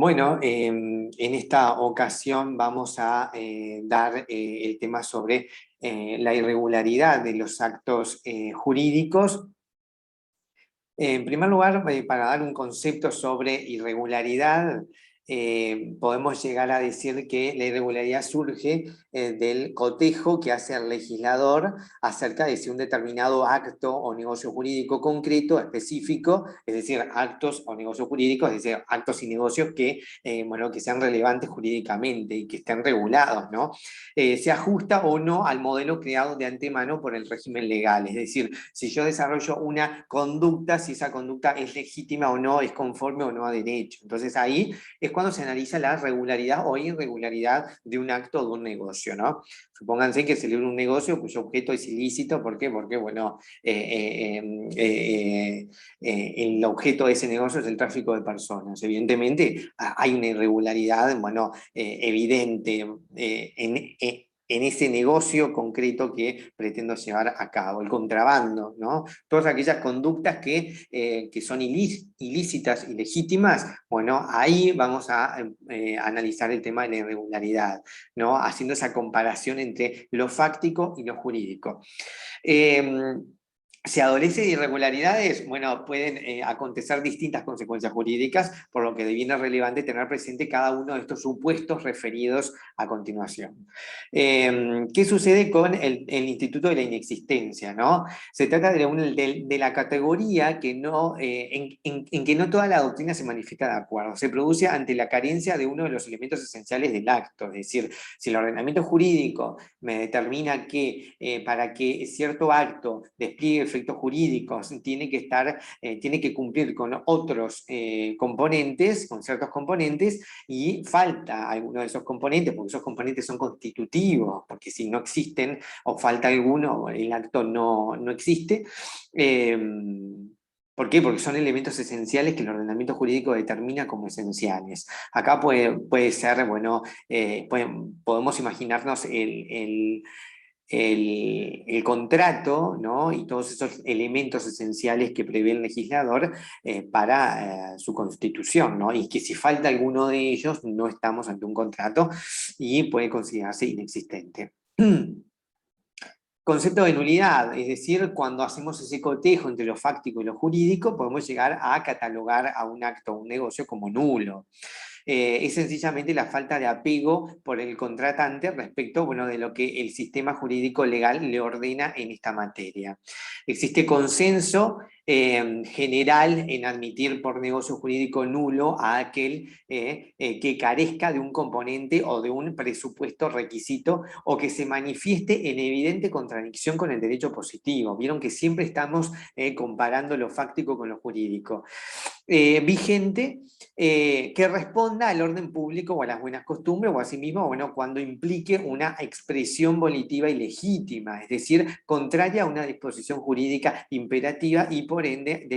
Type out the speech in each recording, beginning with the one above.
Bueno, en esta ocasión vamos a dar el tema sobre la irregularidad de los actos jurídicos. En primer lugar, para dar un concepto sobre irregularidad, podemos llegar a decir que la irregularidad surge del cotejo que hace el legislador acerca de si un determinado acto o negocio jurídico concreto, específico, es decir, actos o negocios jurídicos, es decir, actos y negocios bueno, que sean relevantes jurídicamente y que estén regulados, ¿no? Se ajusta o no al modelo creado de antemano por el régimen legal. Es decir, si yo desarrollo una conducta, si esa conducta es legítima o no, es conforme o no a derecho. Entonces ahí es cuando se analiza la regularidad o irregularidad de un acto o de un negocio, ¿no? Supónganse que se celebra un negocio cuyo objeto es ilícito. ¿Por qué? Porque, bueno, el objeto de ese negocio es el tráfico de personas. Evidentemente hay una irregularidad, bueno, evidente en ese negocio concreto que pretendo llevar a cabo, el contrabando, ¿no? Todas aquellas conductas que son ilícitas y legítimas, bueno, ahí vamos a analizar el tema de la irregularidad, ¿no? Haciendo esa comparación entre lo fáctico y lo jurídico. Si adolece de irregularidades, bueno, pueden acontecer distintas consecuencias jurídicas, por lo que deviene relevante tener presente cada uno de estos supuestos referidos a continuación. ¿Qué sucede con el Instituto de la Inexistencia, ¿no? Se trata de la categoría que no, en que no toda la doctrina se manifiesta de acuerdo. Se produce ante la carencia de uno de los elementos esenciales del acto, es decir, si el ordenamiento jurídico me determina que para que cierto acto despliegue efectos jurídicos tiene que cumplir con otros componentes, con ciertos componentes, y falta alguno de esos componentes, porque esos componentes son constitutivos, porque si no existen o falta alguno, el acto no existe. ¿Por qué? Porque son elementos esenciales que el ordenamiento jurídico determina como esenciales. Acá puede ser, bueno, podemos imaginarnos el contrato, ¿no? Y todos esos elementos esenciales que prevé el legislador para su constitución, ¿no? Y que si falta alguno de ellos, no estamos ante un contrato y puede considerarse inexistente. Concepto de nulidad, es decir, cuando hacemos ese cotejo entre lo fáctico y lo jurídico, podemos llegar a catalogar a un acto o un negocio como nulo. Es sencillamente la falta de apego por el contratante respecto, bueno, de lo que el sistema jurídico legal le ordena en esta materia. Existe consenso general en admitir por negocio jurídico nulo a aquel que carezca de un componente o de un presupuesto requisito o que se manifieste en evidente contradicción con el derecho positivo. Vieron que siempre estamos comparando lo fáctico con lo jurídico. Vigente que responda al orden público o a las buenas costumbres o asimismo, bueno, cuando implique una expresión volitiva y legítima, es decir, contraria a una disposición jurídica imperativa y por ende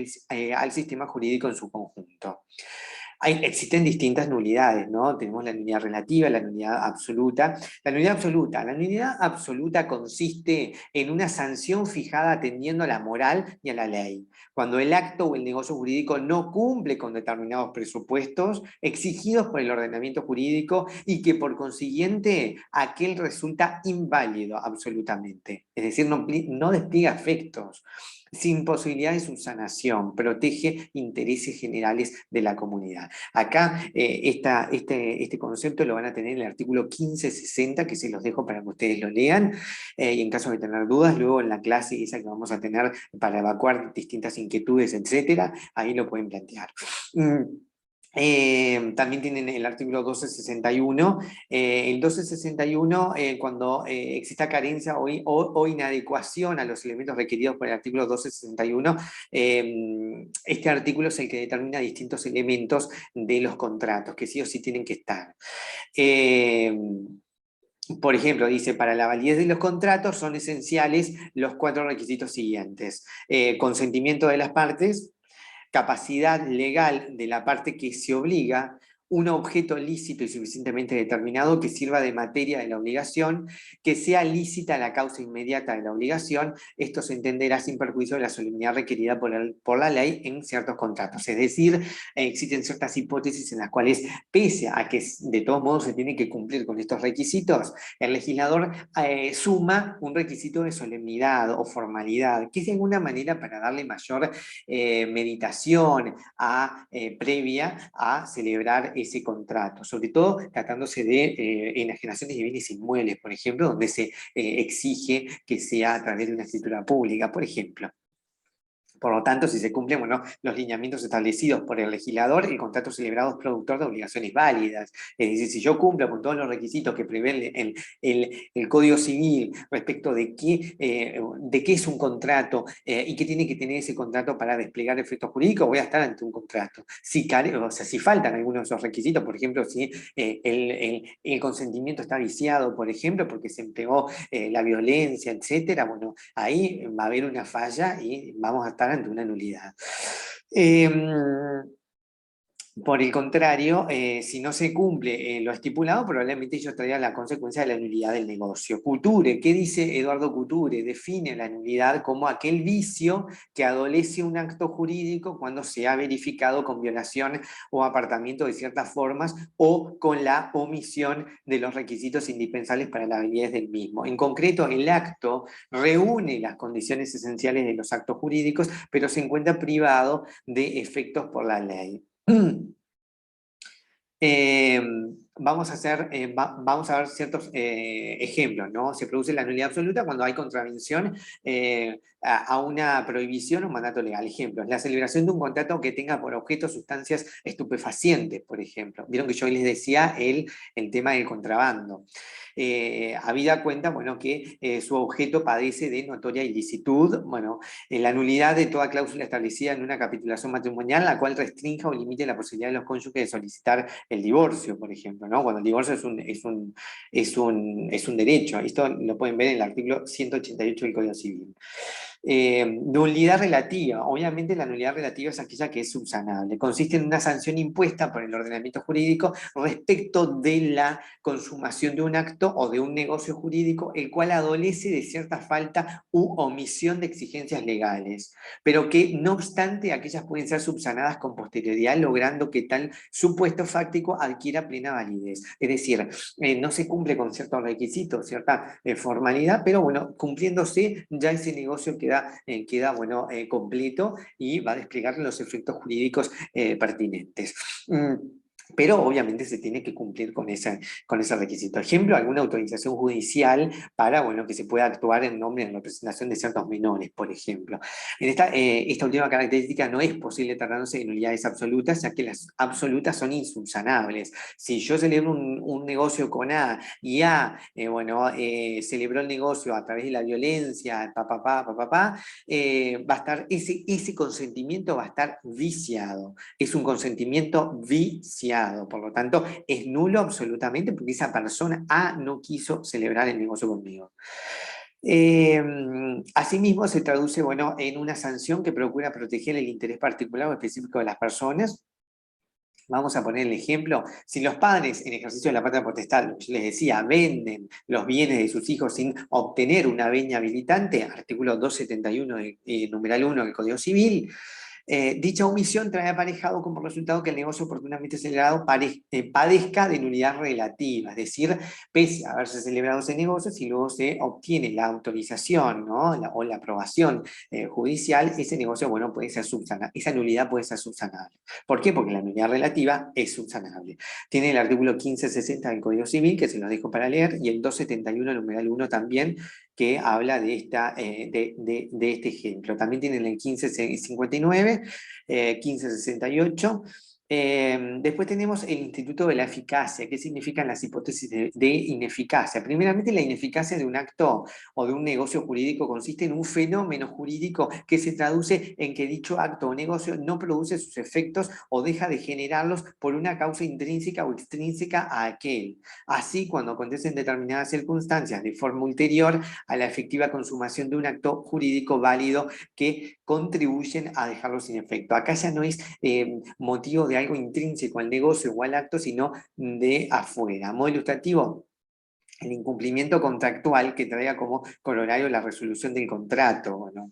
al sistema jurídico en su conjunto. Existen distintas nulidades, ¿no? Tenemos la nulidad relativa, la nulidad absoluta. La nulidad absoluta consiste en una sanción fijada atendiendo a la moral y a la ley. Cuando el acto o el negocio jurídico no cumple con determinados presupuestos exigidos por el ordenamiento jurídico y que por consiguiente aquel resulta inválido absolutamente. Es decir, no despliega efectos, sin posibilidad de subsanación, protege intereses generales de la comunidad. Acá este concepto lo van a tener en el artículo 1560, que se los dejo para que ustedes lo lean, y en caso de tener dudas, luego en la clase esa que vamos a tener para evacuar distintas inquietudes, etcétera, ahí lo pueden plantear. También tienen el artículo 1261. El 1261, cuando exista carencia o inadecuación a los elementos requeridos por el artículo 1261, este artículo es el que determina distintos elementos de los contratos, que sí o sí tienen que estar. Por ejemplo, dice, para la validez de los contratos son esenciales los 4 requisitos siguientes. Consentimiento de las partes, capacidad legal de la parte que se obliga, un objeto lícito y suficientemente determinado que sirva de materia de la obligación, que sea lícita la causa inmediata de la obligación. Esto se entenderá sin perjuicio de la solemnidad requerida por la ley en ciertos contratos. Es decir, existen ciertas hipótesis en las cuales, pese a que de todos modos se tiene que cumplir con estos requisitos, el legislador suma un requisito de solemnidad o formalidad, que es de alguna manera para darle mayor meditación previa a celebrar ese contrato, sobre todo tratándose de enajenaciones de bienes inmuebles, por ejemplo, donde se exige que sea a través de una escritura pública, por ejemplo. Por lo tanto, si se cumplen los lineamientos establecidos por el legislador, el contrato celebrado es productor de obligaciones válidas. Es decir, si yo cumplo con todos los requisitos que prevé el Código Civil respecto de qué es un contrato y qué tiene que tener ese contrato para desplegar efectos jurídicos, voy a estar ante un contrato. Si faltan algunos de esos requisitos, por ejemplo, si el consentimiento está viciado, por ejemplo, porque se empleó la violencia, etcétera, bueno, ahí va a haber una falla y vamos a estar ante una nulidad. Por el contrario, si no se cumple lo estipulado, probablemente ello traerá la consecuencia de la nulidad del negocio. Couture, ¿qué dice Eduardo Couture? Define la nulidad como aquel vicio que adolece un acto jurídico cuando se ha verificado con violación o apartamiento de ciertas formas o con la omisión de los requisitos indispensables para la validez del mismo. En concreto, el acto reúne las condiciones esenciales de los actos jurídicos, pero se encuentra privado de efectos por la ley. Vamos a ver ciertos ejemplos, ¿no? Se produce la nulidad absoluta cuando hay contravención a una prohibición o un mandato legal. Ejemplos, la celebración de un contrato que tenga por objeto sustancias estupefacientes, por ejemplo. Vieron que yo les decía el tema del contrabando. Habida cuenta, bueno, que su objeto padece de notoria ilicitud, bueno, la nulidad de toda cláusula establecida en una capitulación matrimonial, la cual restrinja o limite la posibilidad de los cónyuges de solicitar el divorcio, por ejemplo, ¿no? Cuando el divorcio es un derecho. Esto lo pueden ver en el artículo 188 del Código Civil. Nulidad relativa. Obviamente la nulidad relativa es aquella que es subsanable. Consiste en una sanción impuesta por el ordenamiento jurídico respecto de la consumación de un acto o de un negocio jurídico, el cual adolece de cierta falta u omisión de exigencias legales, pero que no obstante aquellas pueden ser subsanadas con posterioridad, logrando que tal supuesto fáctico adquiera plena validez. Es decir, no se cumple con ciertos requisitos, cierta formalidad, pero bueno, cumpliéndose ya ese negocio queda completo y va a desplegar los efectos jurídicos pertinentes. Pero obviamente se tiene que cumplir con ese requisito. Ejemplo, alguna autorización judicial para que se pueda actuar en nombre de representación de ciertos menores, por ejemplo. En esta última característica no es posible tratándose de nulidades absolutas, ya que las absolutas son insubsanables. Si yo celebro un negocio con A y A celebró el negocio a través de la violencia, va a estar, ese consentimiento va a estar viciado. Es un consentimiento viciado. Por lo tanto, es nulo absolutamente porque esa persona A no quiso celebrar el negocio conmigo. Asimismo, se traduce en una sanción que procura proteger el interés particular o específico de las personas. Vamos a poner el ejemplo, si los padres en ejercicio de la patria potestad, yo les decía, venden los bienes de sus hijos sin obtener una venia habilitante, artículo 271, numeral 1 del Código Civil, dicha omisión trae aparejado como resultado que el negocio oportunamente celebrado padezca de nulidad relativa, es decir, pese a haberse celebrado ese negocio, si luego se obtiene la autorización, ¿no? o la aprobación judicial, ese negocio puede ser subsanable, esa nulidad puede ser subsanable. ¿Por qué? Porque la nulidad relativa es subsanable. Tiene el artículo 1560 del Código Civil, que se los dejo para leer, y el 271, numeral 1 también, que habla de este ejemplo. También tienen el 1559, 1568. Después tenemos el Instituto de la Eficacia. ¿Qué significan las hipótesis de ineficacia? Primeramente, la ineficacia de un acto o de un negocio jurídico consiste en un fenómeno jurídico que se traduce en que dicho acto o negocio no produce sus efectos o deja de generarlos por una causa intrínseca o extrínseca a aquel. Así, cuando acontecen determinadas circunstancias de forma ulterior a la efectiva consumación de un acto jurídico válido que contribuyen a dejarlo sin efecto. Acá ya no es motivo de algo intrínseco al negocio o al acto, sino de afuera. A modo ilustrativo, el incumplimiento contractual que traiga como corolario la resolución del contrato, bueno,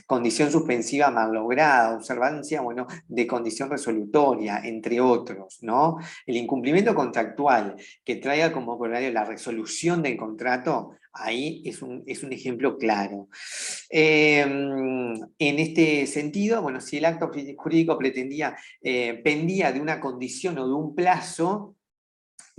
condición suspensiva malograda, observancia, bueno, de condición resolutoria, entre otros, ¿no? El incumplimiento contractual que traiga como corolario la resolución del contrato, ahí es un ejemplo claro. En este sentido, bueno, si el acto jurídico pendía de una condición o de un plazo,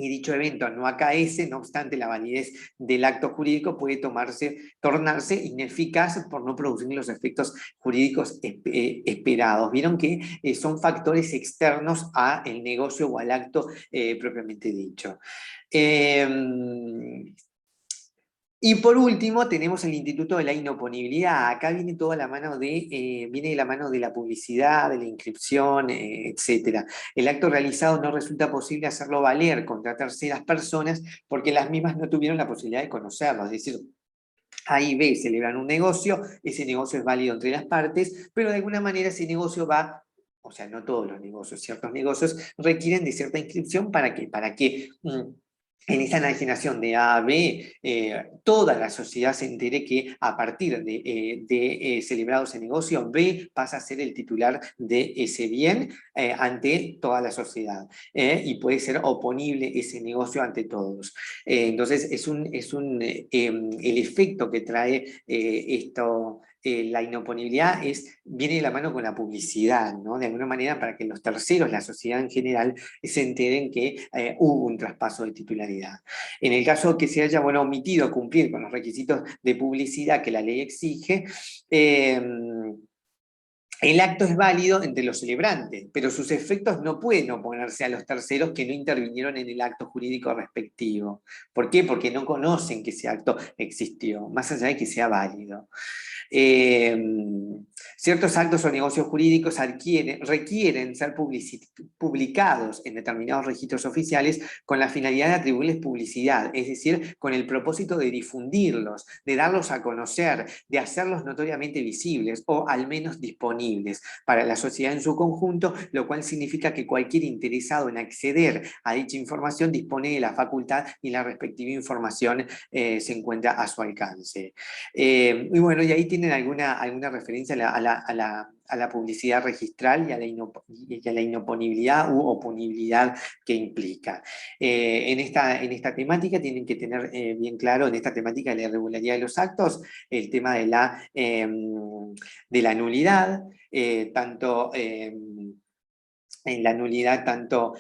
y dicho evento no acaece, no obstante la validez del acto jurídico puede tornarse ineficaz por no producir los efectos jurídicos esperados. Vieron que son factores externos al negocio o al acto propiamente dicho. Y por último tenemos el Instituto de la Inoponibilidad. Acá viene toda la mano viene de la mano de la publicidad, de la inscripción, etc. El acto realizado no resulta posible hacerlo valer contra terceras personas porque las mismas no tuvieron la posibilidad de conocerlo. Es decir, A y B celebran un negocio, ese negocio es válido entre las partes, pero de alguna manera ese negocio va, o sea, no todos los negocios, ciertos negocios requieren de cierta inscripción para que en esa enajenación de A a B, toda la sociedad se entere que a partir de celebrado ese negocio, B pasa a ser el titular de ese bien ante toda la sociedad. Y puede ser oponible ese negocio ante todos. Entonces, el efecto que trae la inoponibilidad viene de la mano con la publicidad, ¿no? De alguna manera para que los terceros, la sociedad en general, se enteren que hubo un traspaso de titularidad. En el caso que se haya omitido cumplir con los requisitos de publicidad que la ley exige, el acto es válido entre los celebrantes, pero sus efectos no pueden oponerse a los terceros que no intervinieron en el acto jurídico respectivo. ¿Por qué? Porque no conocen que ese acto existió, más allá de que sea válido. Ciertos actos o negocios jurídicos requieren ser publicados en determinados registros oficiales con la finalidad de atribuirles publicidad, es decir, con el propósito de difundirlos, de darlos a conocer, de hacerlos notoriamente visibles o al menos disponibles para la sociedad en su conjunto, lo cual significa que cualquier interesado en acceder a dicha información dispone de la facultad y la respectiva información se encuentra a su alcance. Y bueno, y ahí tienen alguna referencia a la publicidad registral y a la inoponibilidad u oponibilidad que implica. En esta temática tienen que tener bien claro, en esta temática de la irregularidad de los actos, el tema de la nulidad, tanto en la nulidad tanto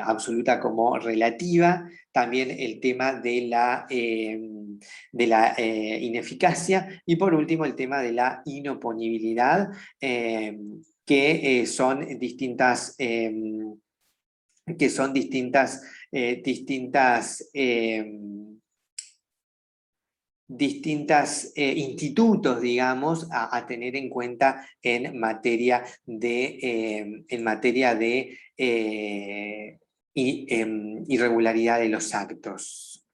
absoluta como relativa, también el tema de la ineficacia y por último el tema de la inoponibilidad, que son distintas institutos, digamos, a tener en cuenta en materia de irregularidad de los actos.